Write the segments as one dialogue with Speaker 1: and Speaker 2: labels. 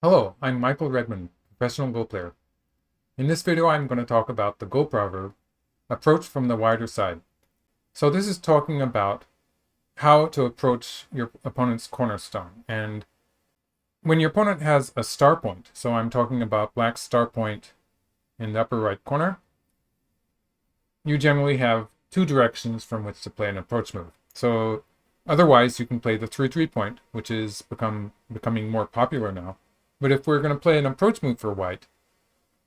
Speaker 1: Hello, I'm Michael Redmond, professional Go player. In this video, I'm going to talk about the Go proverb, approach from the wider side. So this is talking about how to approach your opponent's cornerstone. And when your opponent has a star point, so I'm talking about black's star point in the upper right corner, you generally have two directions from which to play an approach move. So otherwise, you can play the 3-3 point, which is becoming more popular now. But if we're going to play an approach move for white,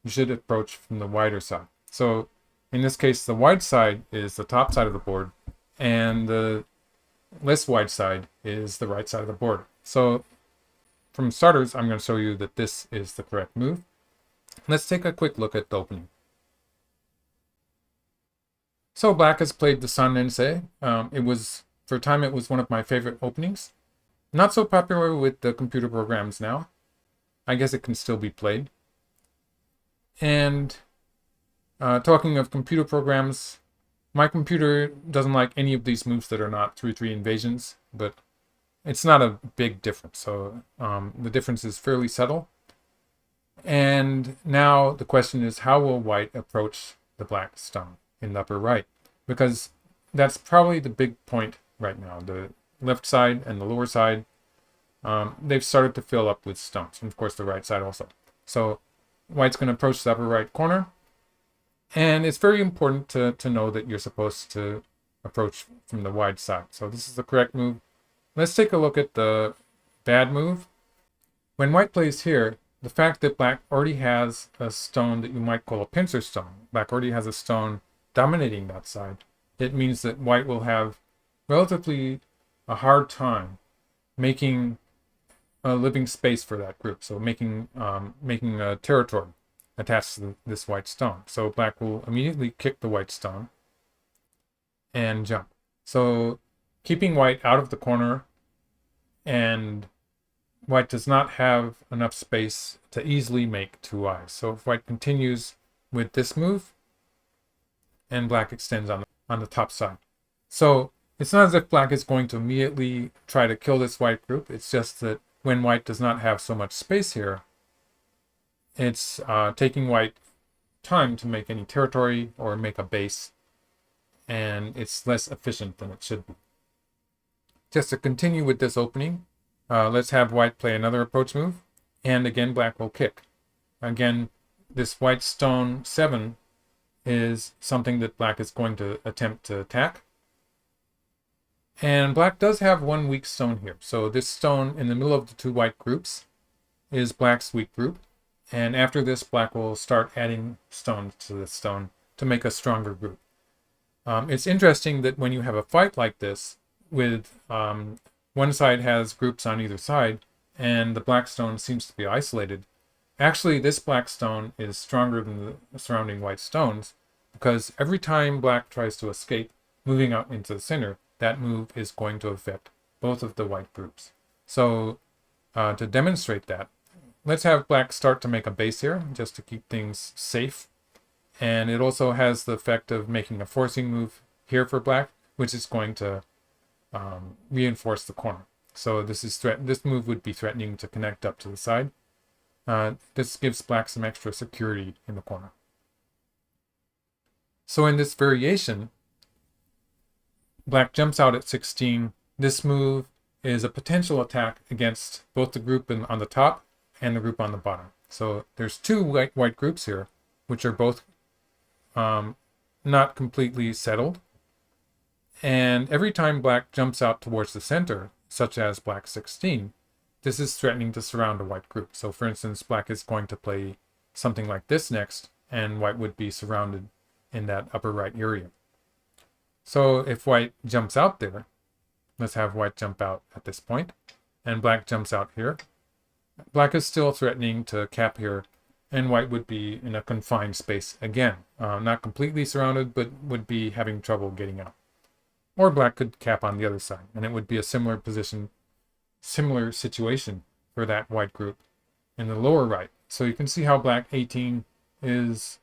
Speaker 1: you should approach from the wider side. So in this case, the wide side is the top side of the board, and the less wide side is the right side of the board. So from starters, I'm going to show you that this is the correct move. Let's take a quick look at the opening. So black has played the Sun Nensei. For a time, it was one of my favorite openings. Not so popular with the computer programs now. I guess it can still be played. And talking of computer programs, my computer doesn't like any of these moves that are not 3-3 invasions, but it's not a big difference. So the difference is fairly subtle. And now the question is, how will white approach the black stone in the upper right? Because that's probably the big point right now. The left side and the lower side, they've started to fill up with stones. And of course, the right side also. So white's going to approach the upper right corner. And it's very important to know that you're supposed to approach from the wide side. So this is the correct move. Let's take a look at the bad move. When white plays here, the fact that black already has a stone that you might call a pincer stone, black already has a stone dominating that side, it means that white will have relatively a hard time making a living space for that group. So making a territory attached to this white stone. So black will immediately kick the white stone and jump. So keeping white out of the corner, and white does not have enough space to easily make two eyes. So if white continues with this move, and black extends on the top side. So it's not as if black is going to immediately try to kill this white group. It's just that when white does not have so much space here, it's taking white time to make any territory or make a base, and it's less efficient than it should be. Just to continue with this opening, let's have white play another approach move, and again black will kick. Again, this white stone 7 is something that black is going to attempt to attack. And black does have one weak stone here. So this stone in the middle of the two white groups is black's weak group. And after this, black will start adding stones to this stone to make a stronger group. It's interesting that when you have a fight like this, with one side has groups on either side, and the black stone seems to be isolated, actually this black stone is stronger than the surrounding white stones, because every time black tries to escape, moving out into the center, that move is going to affect both of the white groups. So to demonstrate that, let's have black start to make a base here, just to keep things safe. And it also has the effect of making a forcing move here for black, which is going to reinforce the corner. So this move would be threatening to connect up to the side. This gives black some extra security in the corner. So in this variation, black jumps out at 16. This move is a potential attack against both the group on the top and the group on the bottom. So there's two white groups here, which are both not completely settled. And every time black jumps out towards the center, such as black 16, this is threatening to surround a white group. So for instance, black is going to play something like this next, and white would be surrounded in that upper right area. So if white jumps out there, let's have white jump out at this point, and black jumps out here. Black is still threatening to cap here, and white would be in a confined space again. Not completely surrounded, but would be having trouble getting out. Or black could cap on the other side, and it would be a similar situation for that white group in the lower right. So you can see how black 18 is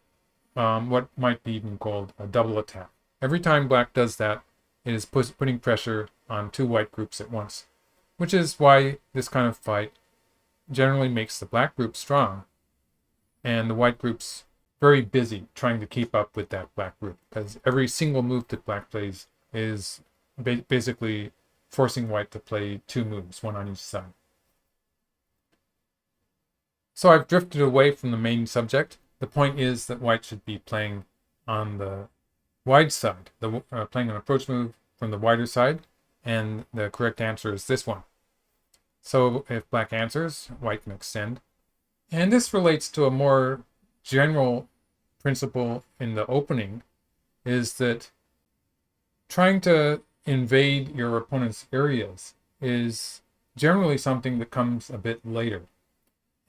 Speaker 1: what might be even called a double attack. Every time black does that, it is putting pressure on two white groups at once, which is why this kind of fight generally makes the black group strong, and the white group's very busy trying to keep up with that black group, because every single move that black plays is basically forcing white to play 2 moves, one on each side. So I've drifted away from the main subject. The point is that white should be playing on the wide side, playing an approach move from the wider side, and the correct answer is this one. So if black answers, white can extend. And this relates to a more general principle in the opening, is that trying to invade your opponent's areas is generally something that comes a bit later.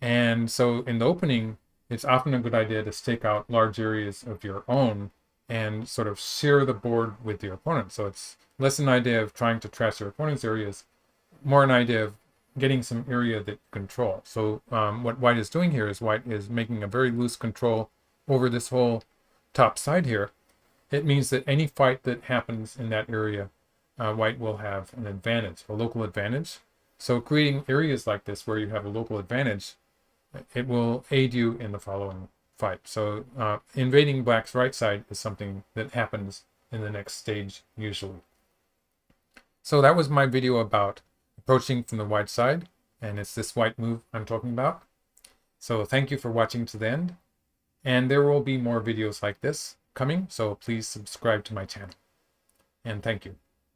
Speaker 1: And so in the opening, it's often a good idea to stake out large areas of your own and sort of share the board with your opponent. So it's less an idea of trying to trash your opponent's areas, more an idea of getting some area that you control. So what white is doing here is white is making a very loose control over this whole top side here. It means that any fight that happens in that area, white will have an advantage, a local advantage. So creating areas like this where you have a local advantage, it will aid you in the following fight. So invading black's right side is something that happens in the next stage usually. So that was my video about approaching from the white side, and it's this white move I'm talking about. So thank you for watching to the end, and there will be more videos like this coming, so please subscribe to my channel, and thank you.